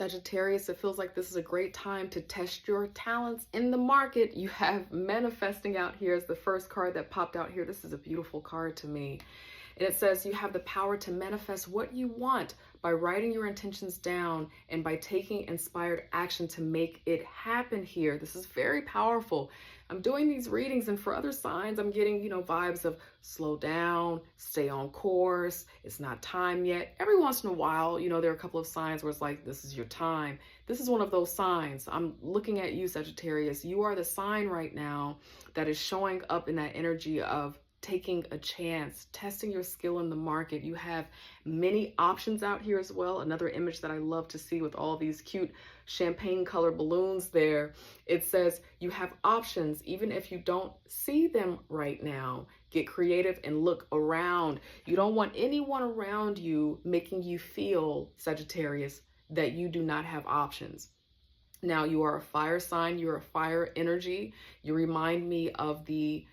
Sagittarius, it feels like this is a great time to test your talents in the market. You have manifesting out here as the first card that popped out here. This is a beautiful card to me. And it says you have the power to manifest what you want by writing your intentions down and by taking inspired action to make it happen here. This is very powerful. I'm doing these readings, and for other signs, I'm getting, vibes of slow down, stay on course, it's not time yet. Every once in a while, there are a couple of signs where it's like, this is your time. This is one of those signs. I'm looking at you, Sagittarius. You are the sign right now that is showing up in that energy of taking a chance, testing your skill in the market. You have many options out here as well. Another image that I love to see with all these cute champagne color balloons there. It says you have options, even if you don't see them right now. Get creative and look around. You don't want anyone around you making you feel, Sagittarius, that you do not have options. Now, you are a fire sign. You're a fire energy. You remind me of the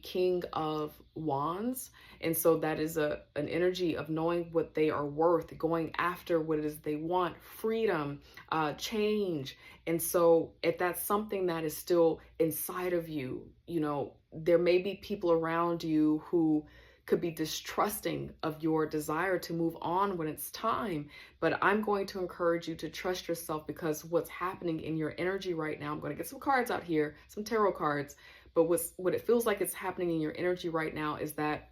King of Wands. And so that is an energy of knowing what they are worth, going after what it is they want, freedom, change. And so if that's something that is still inside of you, there may be people around you who could be distrusting of your desire to move on when it's time. But I'm going to encourage you to trust yourself, because what's happening in your energy right now, I'm going to get some cards out here, some tarot cards. But what it feels like it's happening in your energy right now is that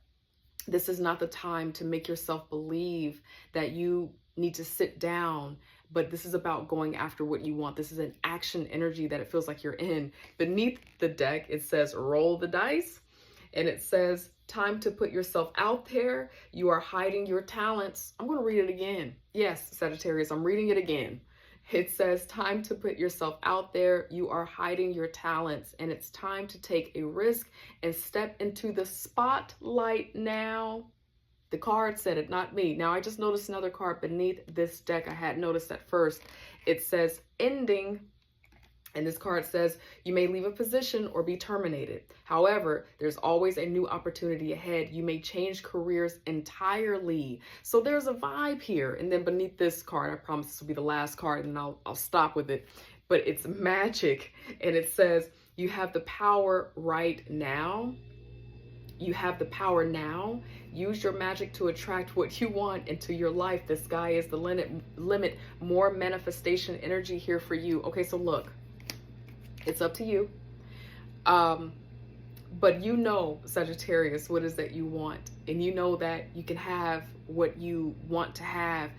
this is not the time to make yourself believe that you need to sit down, but this is about going after what you want. This is an action energy that it feels like you're in. Beneath the deck, it says roll the dice, and it says time to put yourself out there. You are hiding your talents. I'm going to read it again. Yes, Sagittarius, I'm reading it again. It says time to put yourself out there. You are hiding your talents, and it's time to take a risk and step into the spotlight now. The card said it, not me. Now, I just noticed another card beneath this deck. I hadn't noticed at first. It says ending. And this card says you may leave a position or be terminated. However, there's always a new opportunity ahead. You may change careers entirely. So there's a vibe here. And then beneath this card, I promise this will be the last card and I'll stop with it. But it's magic. And it says you have the power right now. You have the power now. Use your magic to attract what you want into your life. The sky is the limit. More manifestation energy here for you. Okay, so look. It's up to you. But Sagittarius, what is that you want? And you know that you can have what you want to have.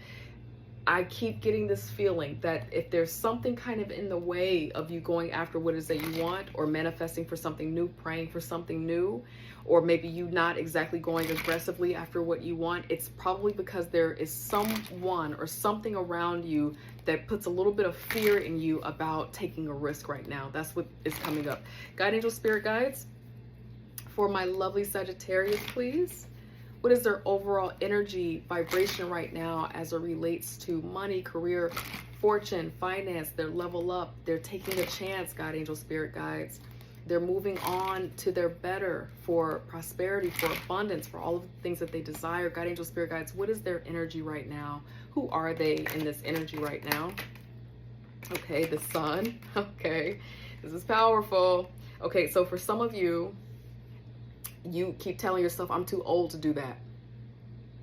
I keep getting this feeling that if there's something kind of in the way of you going after what it is that you want, or manifesting for something new, praying for something new, or maybe you not exactly going aggressively after what you want, it's probably because there is someone or something around you that puts a little bit of fear in you about taking a risk right now. That's what is coming up. Guide, angel, spirit guides for my lovely Sagittarius, please. What is their overall energy vibration right now as it relates to money, career, fortune, finance, their level up? They're taking a chance, God, angel, spirit guides. They're moving on to their better, for prosperity, for abundance, for all of the things that they desire. God, angel, spirit guides, what is their energy right now? Who are they in this energy right now? Okay, the sun. Okay, this is powerful. Okay, so for some of you, you keep telling yourself, I'm too old to do that.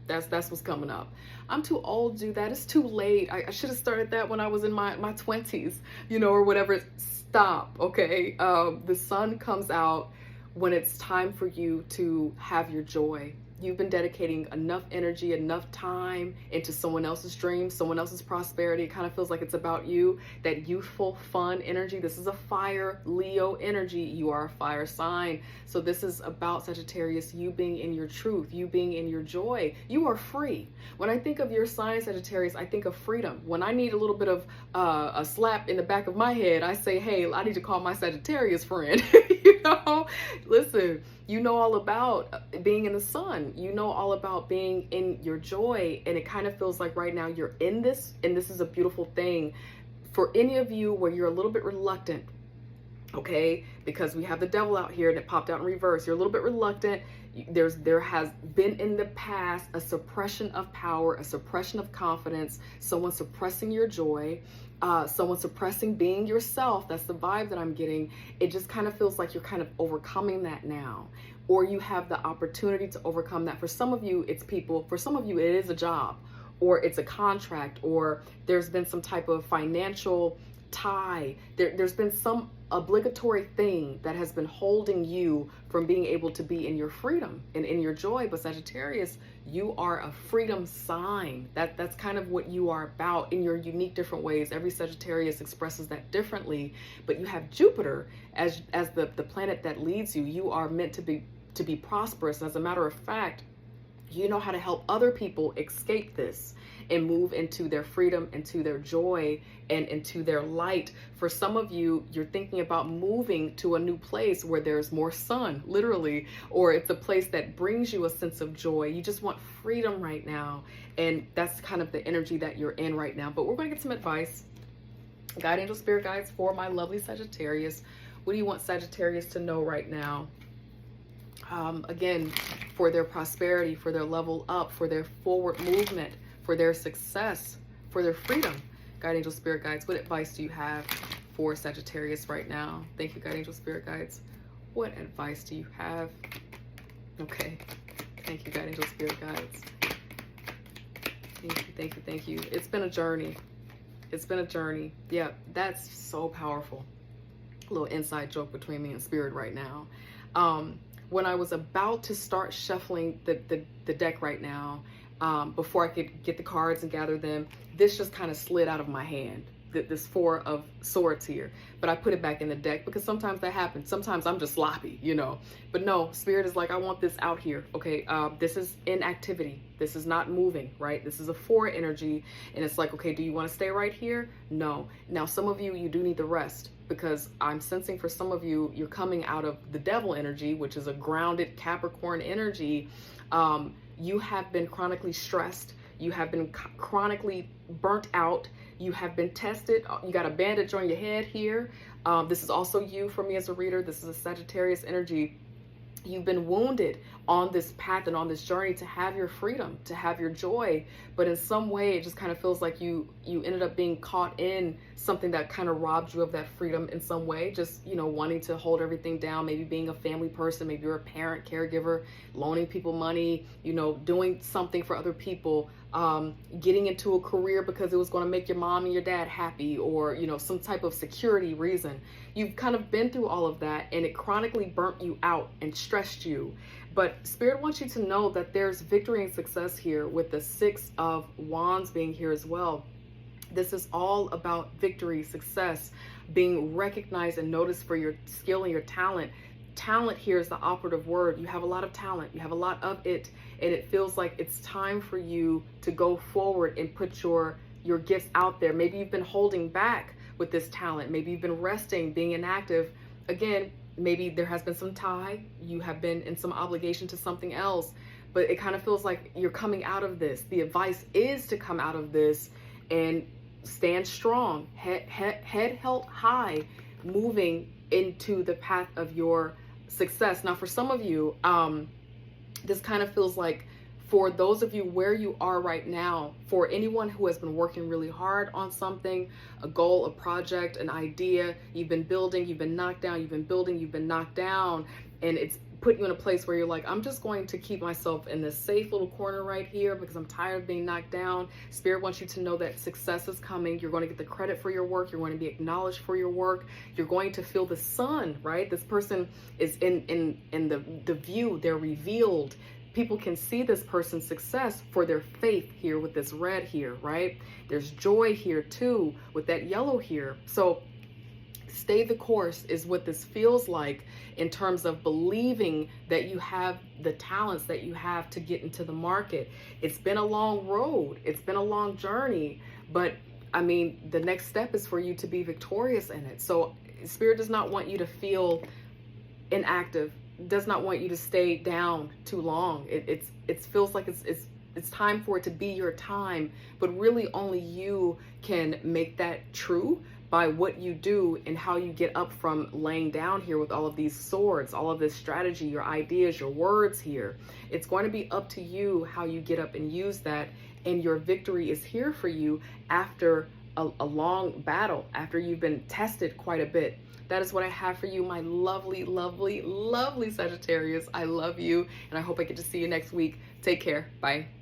That's what's coming up. I'm too old to do that. It's too late. I should have started that when I was in my 20s, or whatever. Stop, okay? The sun comes out when it's time for you to have your joy. You've been dedicating enough energy, enough time into someone else's dreams, someone else's prosperity. It kind of feels like it's about you, that youthful, fun energy. This is a fire Leo energy. You are a fire sign. So this is about, Sagittarius, you being in your truth, you being in your joy. You are free. When I think of your sign, Sagittarius, I think of freedom. When I need a little bit of a slap in the back of my head, I say, hey, I need to call my Sagittarius friend. Listen, you know all about being in the sun. You know all about being in your joy. And it kind of feels like right now you're in this, and this is a beautiful thing. For any of you where you're a little bit reluctant, okay, because we have the devil out here and it popped out in reverse. You're a little bit reluctant. There has been in the past a suppression of power, a suppression of confidence, someone suppressing your joy, someone suppressing being yourself. That's the vibe that I'm getting. It just kind of feels like you're kind of overcoming that now, or you have the opportunity to overcome that. For some of you, it's people. For some of you, it is a job, or it's a contract, or there's been some type of financial tie. There's been some obligatory thing that has been holding you from being able to be in your freedom and in your joy. But Sagittarius, you are a freedom sign. That's kind of what you are about in your unique different ways. Every Sagittarius expresses that differently, but you have Jupiter as the planet that leads you. You are meant to be prosperous. And as a matter of fact, you know how to help other people escape this and move into their freedom, into their joy, and into their light. For some of you, you're thinking about moving to a new place where there's more sun, literally, or it's a place that brings you a sense of joy. You just want freedom right now. And that's kind of the energy that you're in right now. But we're going to get some advice. Guide, angel, spirit guides for my lovely Sagittarius. What do you want Sagittarius to know right now? Again, for their prosperity, for their level up, for their forward movement, for their success, for their freedom. Guide, angel, spirit guides, what advice do you have for Sagittarius right now? Thank you, guide, angel, spirit guides. What advice do you have? Okay. Thank you, guide, angel, spirit guides. Thank you, thank you, thank you. It's been a journey. It's been a journey. Yeah, that's so powerful. A little inside joke between me and spirit right now. When I was about to start shuffling the deck right now, before I could get the cards and gather them, this just kind of slid out of my hand, this Four of Swords here. But I put it back in the deck because sometimes that happens. Sometimes I'm just sloppy, you know. But no, spirit is like, I want this out here, okay? This is inactivity. This is not moving, right? This is a four energy, and it's like, okay, do you want to stay right here? No. Now, some of you, you do need the rest, because I'm sensing for some of you, you're coming out of the devil energy, which is a grounded Capricorn energy. You have been chronically stressed. You have been chronically burnt out. You have been tested. You got a bandage on your head here. This is also you for me as a reader. This is a Sagittarius energy. You've been wounded on this path and on this journey to have your freedom, to have your joy. But in some way, it just kind of feels like you ended up being caught in something that kind of robbed you of that freedom in some way. Just, you know, wanting to hold everything down, maybe being a family person, maybe you're a parent, caregiver, loaning people money, you know, doing something for other people, getting into a career because it was going to make your mom and your dad happy, or, you know, some type of security reason. You've kind of been through all of that, and it chronically burnt you out and stressed you. But Spirit wants you to know that there's victory and success here, with the Six of Wands being here as well. This is all about victory, success, being recognized and noticed for your skill and your talent. Talent here is the operative word. You have a lot of talent. You have a lot of it. And it feels like it's time for you to go forward and put your gifts out there. Maybe you've been holding back with this talent. Maybe you've been resting, being inactive. Again, maybe there has been some tie. You have been in some obligation to something else. But it kind of feels like you're coming out of this. The advice is to come out of this and stand strong, head held high, moving into the path of your success. Now, for some of you, this kind of feels like, for those of you where you are right now, for anyone who has been working really hard on something, a goal, a project, an idea, you've been building, you've been knocked down, you've been building, you've been knocked down, and it's put you in a place where you're like, I'm just going to keep myself in this safe little corner right here because I'm tired of being knocked down. Spirit wants you to know that success is coming. You're going to get the credit for your work. You're going to be acknowledged for your work. You're going to feel the sun, right? This person is in the view. They're revealed. People can see this person's success for their faith here with this red here, right? There's joy here too with that yellow here. So stay the course is what this feels like in terms of believing that you have the talents that you have to get into the market. It's been a long road. It's been a long journey, but I mean, the next step is for you to be victorious in it. So Spirit does not want you to feel inactive, does not want you to stay down too long. It feels like it's time for it to be your time, but really only you can make that true by what you do and how you get up from laying down here with all of these swords, all of this strategy, your ideas, your words here. It's going to be up to you how you get up and use that, and your victory is here for you after a long battle, after you've been tested quite a bit. That is what I have for you, my lovely, lovely, lovely Sagittarius. I love you, and I hope I get to see you next week. Take care. Bye.